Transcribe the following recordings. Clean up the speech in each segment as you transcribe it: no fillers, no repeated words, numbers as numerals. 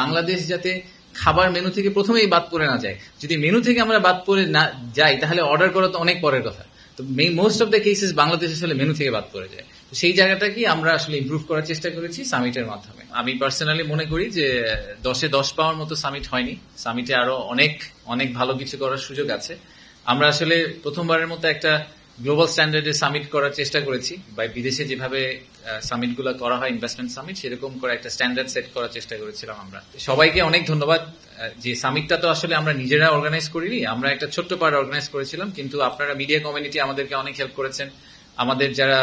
বাংলাদেশ যাতে খাবার মেনু থেকে প্রথমেই বাদ পড়ে না যায়। যদি মেনু থেকে আমরা বাদ পড়ে না যাই তাহলে অর্ডার করা তো অনেক পরের কথা। তো most of the cases Bangladesh আসলে মেনু থেকে বাদ পড়ে যায়। সেই জায়গাটাকে আমরা আসলে ইমপ্রুভ করার চেষ্টা করেছি সামিটের মাধ্যমে। আমি পার্সোনালি মনে করি যে 10-এ 10 পাওয়ার মতো সামিট হয়নি। সামিটে আরো অনেক অনেক ভালো কিছু করার সুযোগ আছে। আমরা আসলে প্রথমবারের মতো একটা গ্লোবাল স্ট্যান্ডার্ডে সামিট করার চেষ্টা করেছি, বা বিদেশে যেভাবে সামিট গুলো করা হয় ইনভেস্টমেন্ট সামিট, সেরকম করে একটা স্ট্যান্ডার্ড সেট করার চেষ্টা করেছিলাম আমরা। সবাইকে অনেক ধন্যবাদ। যে সামিটটা তো আসলে আমরা নিজেরা অর্গানাইজ করিনি, আমরা একটা ছোট্ট পার্ট অর্গানাইজ করেছিলাম, কিন্তু আপনারা মিডিয়া কমিউনিটি আমাদেরকে অনেক হেল্প করেছেন। আমাদের যারা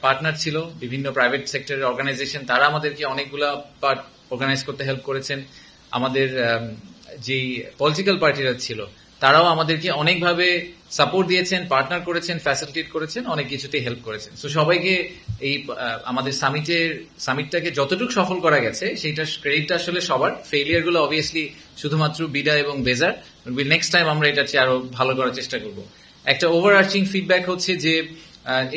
পার্টনার ছিল বিভিন্ন প্রাইভেট সেক্টরের অর্গানাইজেশন, তারা আমাদেরকে অনেকগুলা পার্ট অর্গানাইজ করতে হেল্প করেছেন। আমাদের যে পলিটিক্যাল পার্টিরা ছিল তারাও আমাদেরকে অনেকভাবে সাপোর্ট দিয়েছেন, পার্টনার করেছেন, ফ্যাসিলিটেট করেছেন, অনেক কিছুতে হেল্প করেছেন। সো সবাইকে এই আমাদের সামিটটাকে যতটুকু সফল করা গেছে সেইটার ক্রেডিটটা আসলে সবার। ফেইলিয়ার গুলো অবভিয়াসলি শুধুমাত্র বিডা এবং বেজার। নেক্সট টাইম আমরা এটা চেয়ে আরো ভালো করার চেষ্টা করব। একটা ওভারআর্চিং ফিডব্যাক হচ্ছে যে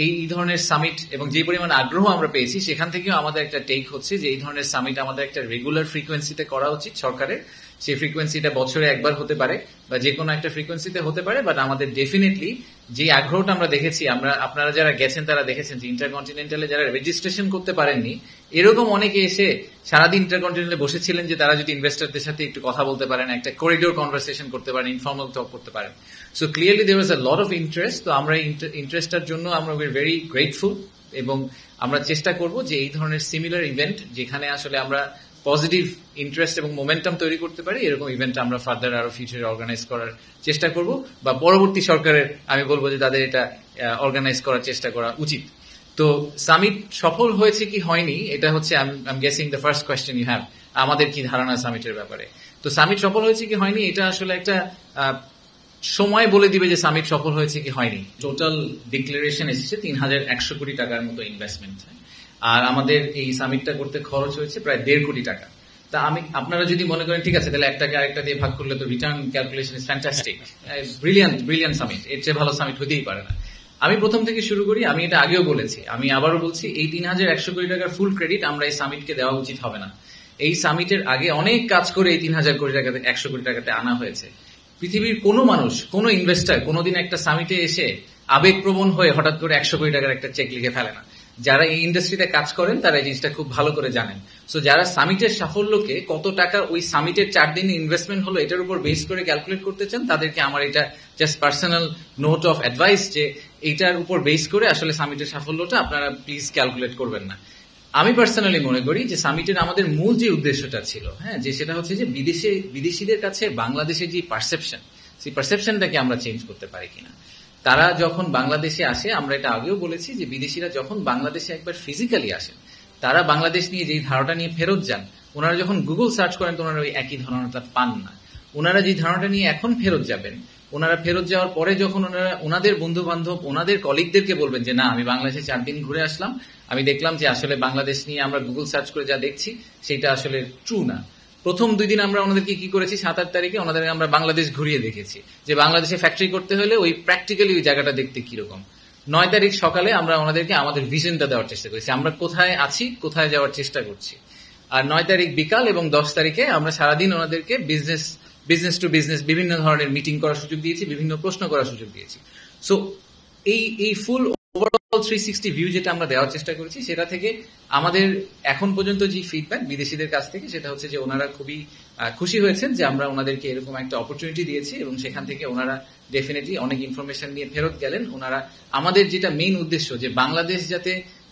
এই ধরনের সামিট এবং যে পরিমাণ আগ্রহ আমরা পেয়েছি সেখান থেকেও আমাদের একটা টেক হচ্ছে যে এই ধরনের সামিট আমাদের একটা রেগুলার ফ্রিকোয়েন্সিতে করা উচিত সরকারের। সেই ফ্রিকোয়েন্সিটা বছরে একবার হতে পারে বা যে কোনো একটা ফ্রিকোয়েন্সিতে হতে পারে, বাট আমাদের ডেফিনেটলি যে আগ্রহটা আমরা দেখেছি, আপনারা যারা গেছেন তারা দেখেছেন যে ইন্টারকন্টিনেন্টালে যারা রেজিস্ট্রেশন করতে পারেননি, এরকম অনেকে এসে সারাদিন ইন্টারকন্টিনেন্টালে বসেছিলেন যে তারা যদি ইনভেস্টরদের সাথে একটু কথা বলতে পারেন, একটা করিডোর কনভারসেশন করতে পারেন, ইনফর্মাল টক করতে পারেন। So clearly there was a lot of interest. তো আমরা ইন্টারেস্টটার জন্য আমরা ভেরি গ্রেটফুল এবং আমরা চেষ্টা করব যে এই ধরনের সিমিলার ইভেন্ট যেখানে আসলে আমরা পজিটিভ ইন্টারেস্ট এবং মোমেন্টাম তৈরি করতে পারি, এরকম ইভেন্ট আমরা ফার্দার আরো ফিউচারে অর্গানাইজ করার চেষ্টা করব, বা পরবর্তী সরকারের আমি বলবো যে তাদের এটা অর্গানাইজ করার চেষ্টা করা উচিত। তো সামিট সফল হয়েছে কি হয়নি, এটা হচ্ছে I am guessing the first question you have, আমাদের কি ধারণা সামিটের ব্যাপারে। তো সামিট সফল হয়েছে কি হয়নি এটা আসলে একটা সময় বলে দিবে যে সামিট সফল হয়েছে কি হয়নি। টোটাল ডিক্লারেশন এসেছে 3,100 কোটি টাকার মতো ইনভেস্টমেন্ট, আর আমাদের এই সামিটটা করতে খরচ হয়েছে প্রায় 1.5 কোটি টাকা। তা আপনারা যদি মনে করেন ঠিক আছে তাহলে একটাকে আরেকটা দিয়ে ভাগ করলে তো return calculation is fantastic, brilliant summit, এর চেয়ে ভালো সামিট হতেই পারে না। আমি প্রথম থেকে শুরু করি, আমি এটা আগেও বলেছি, আমি আবারও বলছি, এই 3,100 কোটি টাকার ফুল ক্রেডিট আমরা এই সামিটকে দেওয়া উচিত হবে না। এই সামিটের আগে অনেক কাজ করে এই 3,000 কোটি টাকাতে 100 কোটি টাকাতে আনা হয়েছে। পৃথিবীর কোনো মানুষ, কোনো ইনভেস্টার কোনোদিন একটা সামিটে এসে আবেগপ্রবণ হয়ে হঠাৎ করে 100 কোটি টাকার একটা চেক লিখে ফেলে না। যারা এই ইন্ডাস্ট্রিতে কাজ করেন তারা এই জিনিসটা খুব ভালো করে জানেন। সো যারা সামিটের সাফল্যকে কত টাকা ওই সামিটের 4 দিনে ইনভেস্টমেন্ট হলো এটার উপর বেস করে ক্যালকুলেট করতে চান, তাদেরকে আমার এটা just personal note of advice যে এইটার উপর বেস করে আসলে সামিটের সাফল্যটা আপনারা প্লিজ ক্যালকুলেট করবেন না। আমি পার্সোনালি মনে করি যে সামিটের আমাদের মূল যে উদ্দেশ্যটা ছিল, হ্যাঁ, যে সেটা হচ্ছে যে বিদেশিদের কাছে বাংলাদেশের যে পারসেপশন, সেই পারসেপশনটাকে আমরা চেঞ্জ করতে পারি কিনা। তারা যখন বাংলাদেশে আসে, আমরা এটা আগেও বলেছি যে বিদেশিরা যখন বাংলাদেশে একবার ফিজিক্যালি আসেন, তারা বাংলাদেশ নিয়ে যেই ধারণাটা নিয়ে ফেরত যান, ওনারা যখন গুগল সার্চ করেন তো ওনারা ওই একই ধারণাটা পান না। ওনারা যে ধারণাটা নিয়ে এখন ফেরত যাবেন, ওনারা ফেরত যাওয়ার পরে যখন ওনারা ওনাদের বন্ধু বান্ধব, ওনাদের কলিগদেরকে বলবেন যে না আমি বাংলাদেশে 4 দিন ঘুরে আসলাম, আমি দেখলাম যে আসলে বাংলাদেশ নিয়ে আমরা গুগল সার্চ করে যা দেখছি সেটা আসলে ট্রু না। প্রথম 2 দিন আমরা ওনাদেরকে কি করেছি, 7-8 তারিখে ওনাদেরকে আমরা বাংলাদেশ ঘুরিয়ে দেখেছি যে বাংলাদেশে ফ্যাক্টরি করতে হলে ওই প্র্যাকটিক্যালি ওই জায়গাটা দেখতে কিরকম। 9 তারিখ সকালে আমরা ওনাদেরকে আমাদের ভিশনটা দেওয়ার চেষ্টা করেছি, আমরা কোথায় আছি, কোথায় যাওয়ার চেষ্টা করছি। আর 9 তারিখ বিকাল এবং 10 তারিখে আমরা সারাদিন ওনাদেরকে বিজনেস টু বিজনেস বিভিন্ন ধরনের মিটিং করার সুযোগ দিয়েছি, বিভিন্ন প্রশ্ন করার সুযোগ দিয়েছি। সো এই ফুল ওভারঅল 360 ভিউ যেটা আমরা দেওয়ার চেষ্টা করেছি, সেটা থেকে আমাদের এখন পর্যন্ত যে ফিডব্যাক বিদেশিদের কাছ থেকে সেটা হচ্ছে যে ওনারা খুবই খুশি হয়েছেন যে আমরা ওনাদেরকে এরকম একটা অপরচুনিটি দিয়েছি, এবং সেখান থেকে ওনারা ডেফিনেটলি অনেক ইনফরমেশন নিয়ে ফেরত গেলেন। ওনারা আমাদের যেটা মেইন উদ্দেশ্য যে বাংলাদেশ যাতে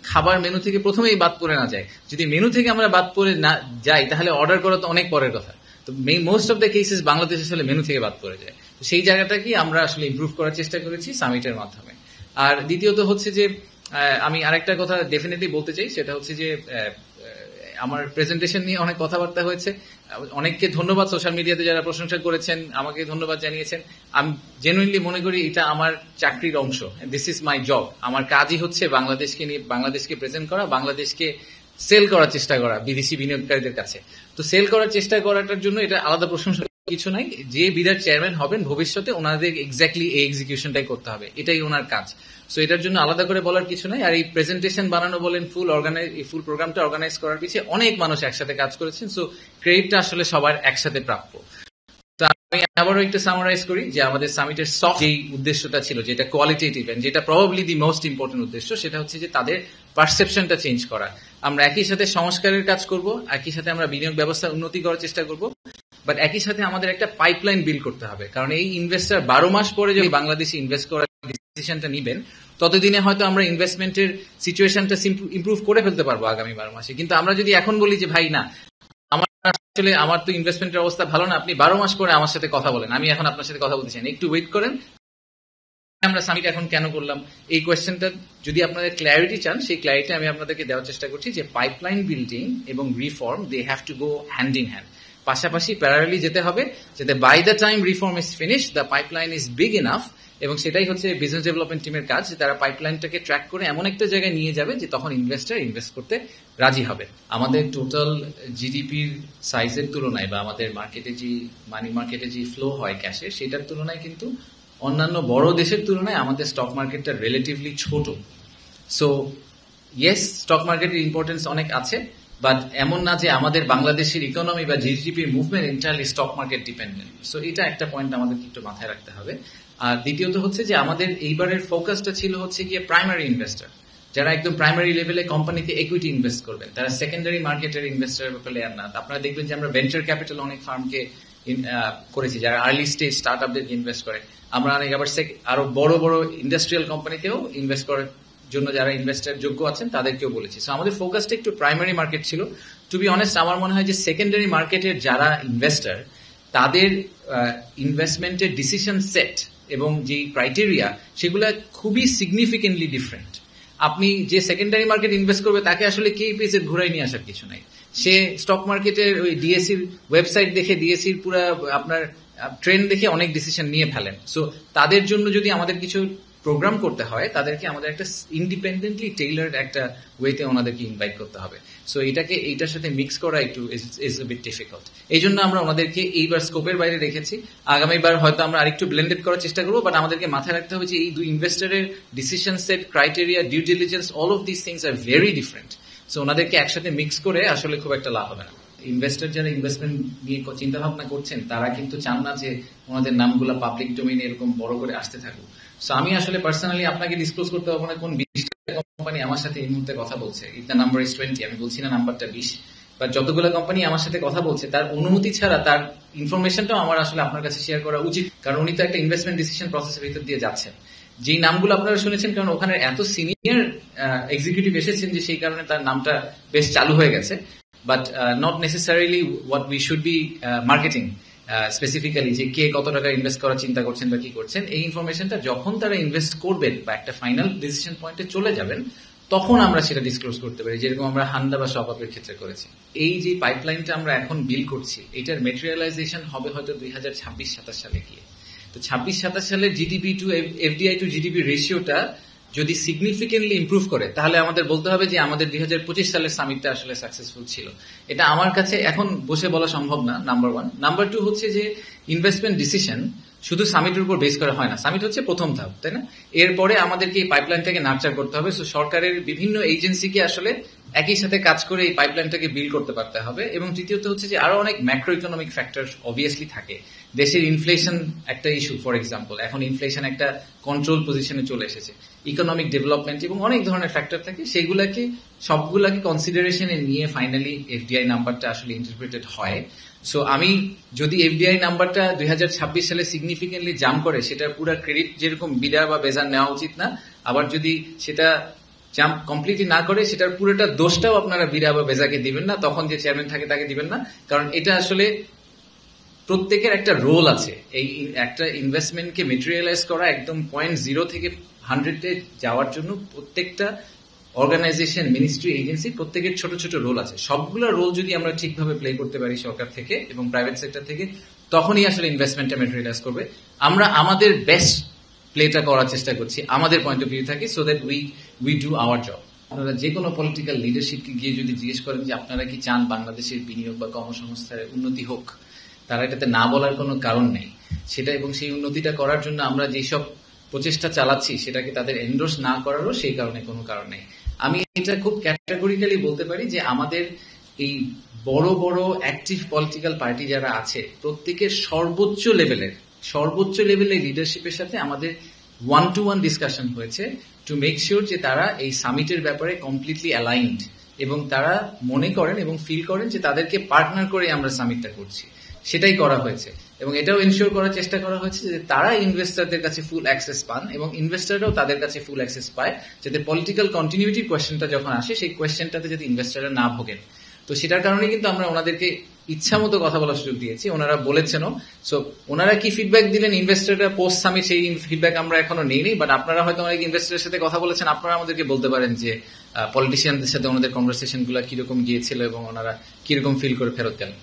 খাবার মেনু থেকে প্রথমেই বাদ পড়ে না যায়, যদি মেনু থেকে আমরা বাদ পড়ে না যাই তাহলে অর্ডার করা তো অনেক পরের কথা। তো most of the cases Bangladesh আসলে মেনু থেকে বাদ পড়ে যায়। তো সেই জায়গাটাকে আমরা আসলে ইমপ্রুভ করার চেষ্টা করেছি সামিটের মাধ্যমে। আর দ্বিতীয়ত হচ্ছে যে আমি আরেকটা কথা ডেফিনেটলি বলতে চাই, সেটা হচ্ছে যে আমার প্রেজেন্টেশন নিয়ে অনেক কথাবার্তা হয়েছে, অনেককে ধন্যবাদ, সোশ্যাল মিডিয়াতে যারা প্রশংসা করেছেন আমাকে ধন্যবাদ জানিয়েছেন। আমি জেনুইনলি মনে করি এটা আমার চাকরির অংশ, দিস ইজ মাই জব। আমার কাজই হচ্ছে বাংলাদেশকে নিয়ে, বাংলাদেশকে প্রেজেন্ট করা, বাংলাদেশকে সেল করার চেষ্টা করা বিদেশি বিনিয়োগকারীদের কাছে। তো সেল করার চেষ্টা করাটার জন্য এটা আলাদা প্রশংসা কিছু নাই, যে বিরাট চেয়ারম্যান হবেন ভবিষ্যতে ওনাদের এক্স্যাক্টলি এই এক্সিকিউশনটাই করতে হবে, এটাই ওনার কাজ। সো এটার জন্য আলাদা করে বলার কিছু নাই। আর এই প্রেজেন্টেশন বানানো বলেন, ফুল প্রোগ্রামটা অর্গানাইজ করার পিছিয়ে অনেক মানুষ একসাথে কাজ করেছেন। সো ক্রেডিটটা আসলে সবার একসাথে প্রাপ্য। তো আমি আবারও একটু সামারাইজ করি যে আমাদের সামিটের সফট যেই উদ্দেশ্যটা ছিল, যেটা কোয়ালিটেটিভ এন্ড যেটা প্রবাবলি দি মোস্ট ইম্পর্টেন্ট উদ্দেশ্য, সেটা হচ্ছে যে তাদের পারসেপশনটা চেঞ্জ করা। আমরা একই সাথে সংস্কারের কাজ করব, একই সাথে আমরা বিনিয়োগ ব্যবস্থা উন্নতি করার চেষ্টা করব, বাট একই সাথে আমাদের একটা পাইপলাইন বিল্ড করতে হবে। কারণ এই ইনভেস্টার 12 মাস পরে যদি বাংলাদেশে ইনভেস্ট করার ডিসিশনটা নিবেন, ততদিনে হয়তো আমরা ইনভেস্টমেন্টের সিচুয়েশনটা ইমপ্রুভ করে ফেলতে পারবো আগামী 12 মাসে। কিন্তু আমরা যদি এখন বলি যে ভাই না, আসলে আমার তো ইনভেস্টমেন্টের অবস্থা ভালো না, আপনি 12 মাস পরে আমার সাথে কথা বলেন, আমি এখন আপনার সাথে কথা বলতে চাই না, একটু ওয়েট করেন। আমরা সামিট এখন কেন করলাম, এই কোয়েশ্চেনটা যদি আপনাদের ক্ল্যারিটি চান, সেই ক্ল্যারিটি আমি আপনাদেরকে দেওয়ার চেষ্টা করছি যে পাইপলাইন বিল্ডিং এবং reform, they have to go hand in hand, পাশাপাশি প্যারালালি যেতে হবে, যাতে by the time reform is finish the pipeline is big enough. এবং সেটাই হচ্ছে বিজনেস ডেভেলপমেন্ট টিমের কাজ, যে তারা পাইপলাইনটাকে ট্র্যাক করে এমন একটা জায়গায় নিয়ে যাবে যে তখন ইনভেস্টার ইনভেস্ট করতে রাজি হবে। আমাদের টোটাল জিডিপির সাইজের তুলনায় বা আমাদের মার্কেটে যে মানি মার্কেটে যে ফ্লো হয় ক্যাশের, সেটার তুলনায় কিন্তু অন্যান্য বড় দেশের তুলনায় আমাদের স্টক মার্কেটটা রিলেটিভলি ছোট। সো ইয়েস, স্টক মার্কেটের ইম্পর্টেন্স অনেক আছে, বাট এমন না যে আমাদের বাংলাদেশের ইকোনমি বা জিডিপির movement entirely stock market dependent. So এটা একটা পয়েন্ট আমাদেরকে একটু মাথায় রাখতে হবে। আর দ্বিতীয়ত হচ্ছে যে আমাদের এইবারের ফোকাসটা ছিল হচ্ছে গিয়ে প্রাইমারি ইনভেস্টর, যারা একদম প্রাইমারি লেভেলে কোম্পানিতে ইকুইটি ইনভেস্ট করবেন, তারা সেকেন্ডারি মার্কেটের ইনভেস্টর প্লেয়ার না। আপনারা দেখবেন যে আমরা ভেঞ্চার ক্যাপিটাল অনেক ফার্মকে করেছি, যারা আর্লি স্টেজ স্টার্ট আপদেরকে ইনভেস্ট করে। আমরা অনেক আবার আরো বড় বড় ইন্ডাস্ট্রিয়াল কোম্পানিতেও ইনভেস্ট করার জন্য যারা ইনভেস্টার যোগ্য আছেন তাদেরকেও বলেছি। সো আমাদের ফোকাসটা একটু প্রাইমারি মার্কেট ছিল। টু বি অনেস্ট, আমার মনে হয় যে সেকেন্ডারি মার্কেটের যারা ইনভেস্টার, তাদের ইনভেস্টমেন্টের ডিসিশন সেট এবং যে ক্রাইটেরিয়া, সেগুলো খুবই সিগনিফিকেন্টলি ডিফারেন্ট। আপনি যে সেকেন্ডারি মার্কেট ইনভেস্ট করবে, তাকে আসলে কে পেজে ঘুরাই নিয়ে আসার কিছু নাই। সে স্টক মার্কেটের ওই ডিএসসির ওয়েবসাইট দেখে, ডিএসসির পুরো আপনার ট্রেন্ড দেখে অনেক ডিসিশন নিয়ে ফেলেন। সো তাদের জন্য যদি আমাদের কিছু প্রোগ্রাম করতে হয়, তাদেরকে আমাদের একটা ইন্ডিপেন্ডেন্টলি টেইলার্ড একটা ওয়েতে ওনাদেরকে ইনভাইট করতে হবে। সো এটাকে এইটার সাথে মিক্স করা একটু ইজ এ বিট ডিফিকাল্ট। এই জন্য আমরা ওনাদেরকে এইবার স্কোপের বাইরে রেখেছি। আগামীবার হয়তো আমরা আরেকটু ব্লেন্ডেড করার চেষ্টা করবো, বাট আমাদেরকে মাথায় রাখতে হবে যে এই দুই ইনভেস্টারের decision set, criteria, due diligence, all of this things are very different. So ওনাদেরকে একসাথে মিক্স করে আসলে খুব একটা লাভ হবে না। ইনভেস্টর যারা ইনভেস্টমেন্ট নিয়ে চিন্তা ভাবনা করছেন, তারা কিন্তু চান না যে ওনাদের নামগুলো পাবলিক ডোমেইনে এরকম বড় করে আসতে থাকুক। সো আমি আসলে পার্সোনালি আপনাকে ডিসক্লোজ করতে পারবো না কোন 20টা কোম্পানি আমার সাথে এই মুহূর্তে কথা বলছে। ইফ দ্য নাম্বার ইজ 20, আমি বলছি না নাম্বারটা 20, বাট যতগুলো কোম্পানি আমার সাথে কথা বলছে, তার অনুমতি ছাড়া তার ইনফরমেশনটাও আমার আসলে আপনার কাছে শেয়ার করা উচিত, কারণ উনি তো একটা ইনভেস্টমেন্ট ডিসিশন প্রসেসের ভিতর দিয়ে যাচ্ছেন। যেই নামগুলো আপনারা শুনেছেন, কারণ ওখানে এত সিনিয়র এক্সিকিউটিভ এসেছেন যে সেই কারণে তার নামটা বেশ চালু হয়ে গেছে, but not necessarily what we should be marketing specifically, যে কে কত টাকা ইনভেস্ট করার চিন্তা করছেন বা কি করছেন। এই ইনফরমেশনটা যখন তারা ইনভেস্ট করবেন বা একটা ফাইনাল ডিসিশন পয়েন্টে চলে যাবেন, তখন আমরা সেটা ডিসক্লোজ করতে পারি, যেরকম আমরা হান্দা বা শপআপের ক্ষেত্রে করেছি। এই যে পাইপলাইনটা আমরা এখন বিল করছি, এটার মেটেরিয়ালাইজেশন হবে হয়তো 2026-27 সালে গিয়ে। তো 26-27 সালের GDP to FDI to GDP রেশিওটা যদি সিগনিফিকেন্টলি ইমপ্রুভ করে, তাহলে আমাদের বলতে হবে যে আমাদের 2025 সালের সামিটটা আসলে সাকসেসফুল ছিল। এটা আমার কাছে এখন বসে বলা সম্ভব না, নাম্বার 1। নাম্বার 2 হচ্ছে যে ইনভেস্টমেন্ট ডিসিশন শুধু সামিটের উপর বেস করা হয় না। সামিট হচ্ছে প্রথম ধাপ, তাই না? এরপরে আমাদেরকে এই পাইপলাইনটাকে নার্চার করতে হবে। সো সরকারের বিভিন্ন এজেন্সিকে আসলে একই সাথে কাজ করে এই পাইপলাইনটাকে বিল্ড করতে পারতে হবে। এবং তৃতীয়ত হচ্ছে যে আরো অনেক ম্যাক্রো ইকোনমিক ফ্যাক্টর অবভিয়াসলি থাকে। দেশের ইনফ্লেশন একটা ইস্যু, ফর এক্সাম্পল, এখন ইনফ্লেশন একটা কন্ট্রোল পজিশনে চলে এসেছে। ইকোনমিক ডেভেলপমেন্ট এবং অনেক ধরনের ফ্যাক্টর থাকে, সেইগুলাকে সবগুলাকে কনসিডারেশনে নিয়ে ফাইনালি এফডিআই নাম্বারটা আসলে ইন্টারপ্রিটেড হয়। সো আমি যদি এফডিআই নাম্বারটা 2026 সালে সিগনিফিকেন্টলি জাম্প করে, সেটার পুরো ক্রেডিট যেরকম বিডা বা বেজার নেওয়া উচিত না। আবার যদি সেটা জাম্প কমপ্লিটলি না করে, সেটার পুরোটা দোষটাও আপনারা বিডা বা বেজাকে দিবেন না, তখন যে চেয়ারম্যান থাকে তাকে দিবেন না। কারণ এটা আসলে প্রত্যেকের একটা রোল আছে। এই একটা ইনভেস্টমেন্টকে মেটেরিয়ালাইজ করা একদম 0 থেকে 100-এ যাওয়ার জন্য প্রত্যেকটা অর্গানাইজেশন, মিনিস্ট্রি, এজেন্সি, প্রত্যেকের ছোট ছোট রোল আছে। সবগুলো রোল যদি আমরা ঠিকভাবে প্লে করতে পারি সরকার থেকে এবং প্রাইভেট সেক্টর থেকে, তখনই আসলে ইনভেস্টমেন্টটা মেটেরিয়ালাইজ করবে। আমরা আমাদের বেস্ট প্লেটা করার চেষ্টা করছি আমাদের পয়েন্ট অফ ভিউ থেকে, so that we do our job. আপনারা যে কোনো পলিটিক্যাল লিডারশিপকে গিয়ে যদি জিজ্ঞেস করেন যে আপনারা কি চান বাংলাদেশের বিনিয়োগ বা কর্মসংস্থানের উন্নতি হোক, তারা এটাতে না বলার কোনো কারণ নেই সেটা। এবং সেই উন্নতিটা করার জন্য আমরা যেসব প্রচেষ্টা চালাচ্ছি সেটাকে তাদের এন্ডোর্স না করারও সেই কারণে কোনো কারণ নেই। আমি এটা খুব ক্যাটাগরিক্যালি বলতে পারি যে আমাদের এই বড় বড় অ্যাক্টিভ পলিটিক্যাল পার্টি যারা আছে প্রত্যেকের সর্বোচ্চ লেভেলের লিডারশিপের সাথে আমাদের 1-to-1 ডিসকাশন হয়েছে টু মেক শিওর যে তারা এই সামিটের ব্যাপারে কমপ্লিটলি অ্যালাইনড এবং তারা মনে করেন এবং ফিল করেন যে তাদেরকে পার্টনার করে আমরা সামিটটা করছি। সেটাই করা হয়েছে এবং এটাও এনশিওর করার চেষ্টা করা হয়েছে যে তারা ইনভেস্টরদের কাছে ফুল অ্যাক্সেস পান এবং ইনভেস্টররাও তাদের কাছে ফুল অ্যাক্সেস পায়, যাতে পলিটিক্যাল কন্টিনিউটির কোয়েশ্চেনটা যখন আসে সেই কোয়েশ্চেনটাতে যদি ইনভেস্টররা না ভোগেন। তো সেটার কারণে কিন্তু আমরা ওনাদেরকে ইচ্ছা মতো কথা বলার সুযোগ দিয়েছি, ওনারা বলেছেনও। সো ওনারা কি ফিডব্যাক দিলেন ইনভেস্টররা পোস্ট সামিট, সেই ফিডব্যাক আমরা এখনো নেইনি, বাট আপনারা হয়তো অনেক ইনভেস্টরের সাথে কথা বলেছেন, আপনারা আমাদেরকে বলতে পারেন যে পলিটিশিয়ানদের সাথে ওনাদের কনভারসেশন গুলো কিরকম গিয়েছিল এবং ওনারা কিরকম ফিল করে ফেরত গেলেন।